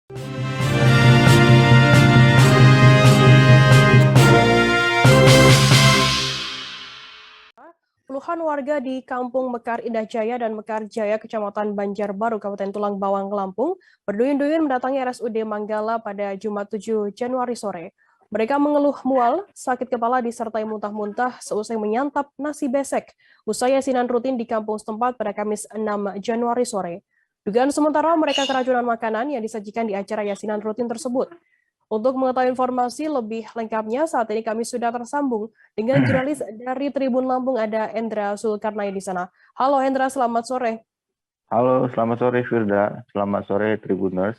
Puluhan warga di Kampung Mekar Indah Jaya dan Mekar Jaya, Kecamatan Banjarbaru, Kabupaten Tulang Bawang, Lampung, berduyun-duyun mendatangi RSUD Manggala pada Jumat 7 Januari sore. Mereka mengeluh mual, sakit kepala disertai muntah-muntah seusai menyantap nasi besek usai yasinan rutin di kampung setempat pada Kamis 6 Januari sore. Dugaan sementara mereka keracunan makanan yang disajikan di acara yasinan rutin tersebut. Untuk mengetahui informasi lebih lengkapnya, saat ini kami sudah tersambung dengan jurnalis dari Tribun Lampung, ada Hendra Zulkarnain di sana. Halo Hendra, selamat sore. Halo, selamat sore Firda. Selamat sore Tribuners.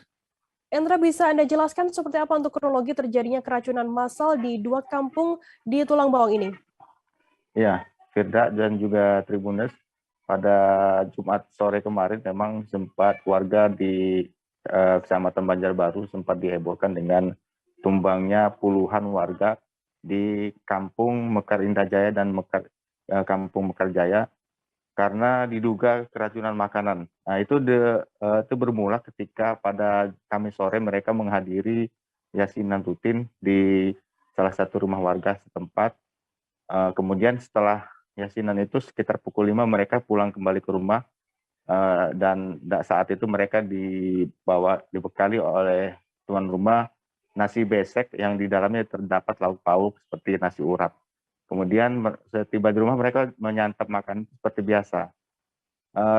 Hendra, bisa Anda jelaskan seperti apa untuk kronologi terjadinya keracunan massal di dua kampung di Tulang Bawang ini? Ya, Firda dan juga Tribuners, pada Jumat sore kemarin memang sempat warga di Kecamatan Banjarbaru sempat dihebohkan dengan tumbangnya puluhan warga di Kampung Mekar Indah Jaya dan Kampung Mekar Jaya karena diduga keracunan makanan. Nah, itu bermula ketika pada Kamis sore mereka menghadiri yasinan rutin di salah satu rumah warga setempat. Kemudian setelah yasinan itu sekitar pukul 5 mereka pulang kembali ke rumah, dan saat itu mereka dibekali oleh tuan rumah nasi besek yang di dalamnya terdapat lauk pauk seperti nasi urap. Kemudian setiba di rumah mereka menyantap makan seperti biasa.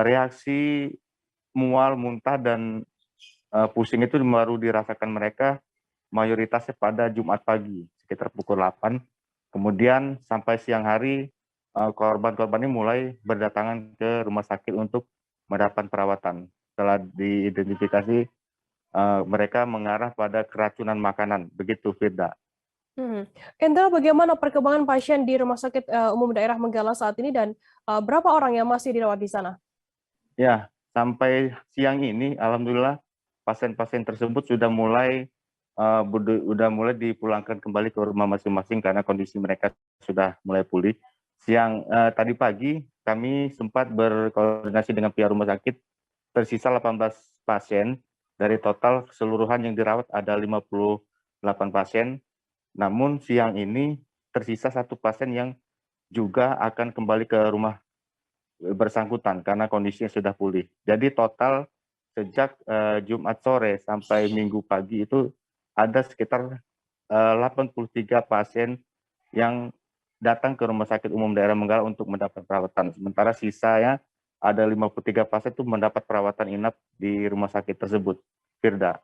Reaksi mual, muntah, dan pusing itu baru dirasakan mereka mayoritasnya pada Jumat pagi sekitar pukul 8. Kemudian sampai siang hari korban-korban ini mulai berdatangan ke rumah sakit untuk mendapat perawatan. Setelah diidentifikasi mereka mengarah pada keracunan makanan. Begitu, Firda. Hendra, bagaimana perkembangan pasien di Rumah Sakit Umum Daerah Manggala saat ini dan berapa orang yang masih dirawat di sana? Ya, sampai siang ini alhamdulillah pasien-pasien tersebut sudah mulai dipulangkan kembali ke rumah masing-masing karena kondisi mereka sudah mulai pulih. Tadi pagi kami sempat berkoordinasi dengan pihak rumah sakit, tersisa 18 pasien dari total keseluruhan yang dirawat ada 58 pasien. Namun siang ini tersisa satu pasien yang juga akan kembali ke rumah bersangkutan karena kondisinya sudah pulih. Jadi total sejak Jumat sore sampai Minggu pagi itu ada sekitar 83 pasien yang datang ke Rumah Sakit Umum Daerah Manggala untuk mendapat perawatan. Sementara sisanya ada 53 pasien itu mendapat perawatan inap di rumah sakit tersebut. Firda.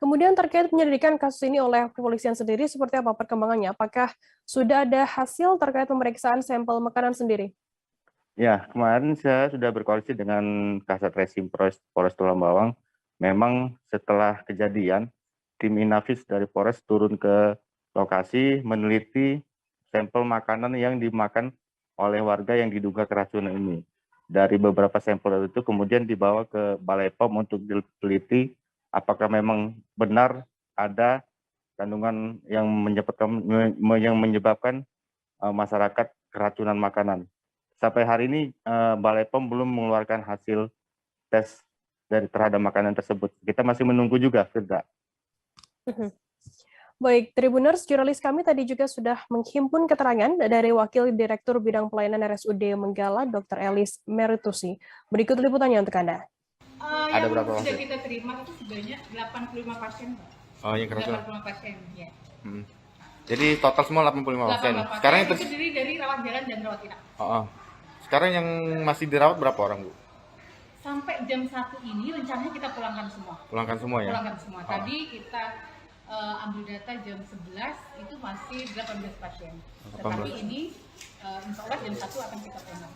Kemudian terkait penyelidikan kasus ini oleh kepolisian sendiri, seperti apa perkembangannya? Apakah sudah ada hasil terkait pemeriksaan sampel makanan sendiri? Ya, kemarin saya sudah berkoordinasi dengan Kasat Reskrim Polres Tulang Bawang. Memang setelah kejadian, tim Inavis dari Polres turun ke lokasi meneliti sampel makanan yang dimakan oleh warga yang diduga keracunan ini. Dari beberapa sampel itu kemudian dibawa ke Balai POM untuk diteliti apakah memang benar ada kandungan yang menyebabkan masyarakat keracunan makanan. Sampai hari ini Balai POM belum mengeluarkan hasil tes terhadap makanan tersebut. Kita masih menunggu juga, Firda. Baik, Tribuners, jurnalis kami tadi juga sudah menghimpun keterangan dari Wakil Direktur Bidang Pelayanan RSUD Manggala, Dr. Elis Meritusi. Berikut liputannya untuk Anda. Ada berapa pasien? Sudah kita terima itu sebanyak 85 pasien. Oh, yang keracunan. 85 pasien, ya. Jadi total semua 85 pasien. Sekarang itu terdiri dari rawat jalan dan rawat inap. Sekarang yang masih dirawat berapa orang, Bu? Sampai jam 1 ini rencananya kita pulangkan semua. Pulangkan semua ya? Pulangkan semua. Tadi kita ambil data jam 11 itu masih 18 pasien. Tetapi ini insya Allah jam 1 akan kita pulangkan.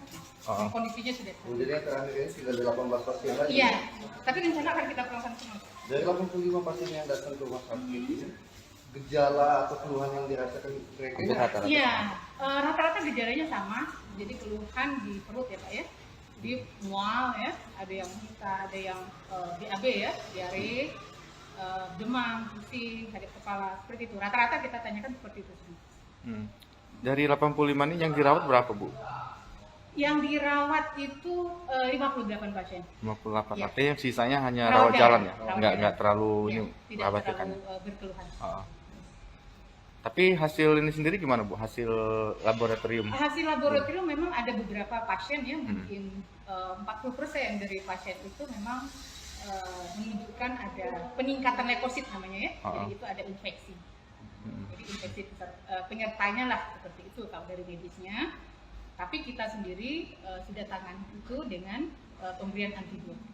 Kondisinya sudah. Jadi yang terakhir ini sudah 18 pasien lagi? Iya, tapi rencana akan kita pulangkan semua. Dari 85 pasien yang datang ke rumah sakit ini, gejala atau keluhan yang dirasakan mereka ini rata-rata? Iya, rata-rata gejalanya sama. Jadi keluhan di perut ya Pak ya. Di mual ya, ada yang muntah, ada yang BAB ya, diare, demam, pusing, sakit kepala, seperti itu. Rata-rata kita tanyakan seperti itu semua. Dari 85 ini yang dirawat berapa, Bu? Yang dirawat itu 58 pasien. 58, Iya. artinya sisanya hanya Rawat rawat jalan ya? jalan. Nggak terlalu Ya, ini tidak khawatirkan. terlalu berkeluhan. Oh. Tapi hasil ini sendiri gimana Bu? Hasil laboratorium? Hasil laboratorium memang ada beberapa pasien ya, mungkin 40% dari pasien itu memang menunjukkan ada peningkatan leukosit namanya ya. Jadi itu ada infeksi. Jadi infeksi penyertanya lah seperti itu kalau dari medisnya. Tapi kita sendiri sudah tangani itu dengan pemberian antibiotik.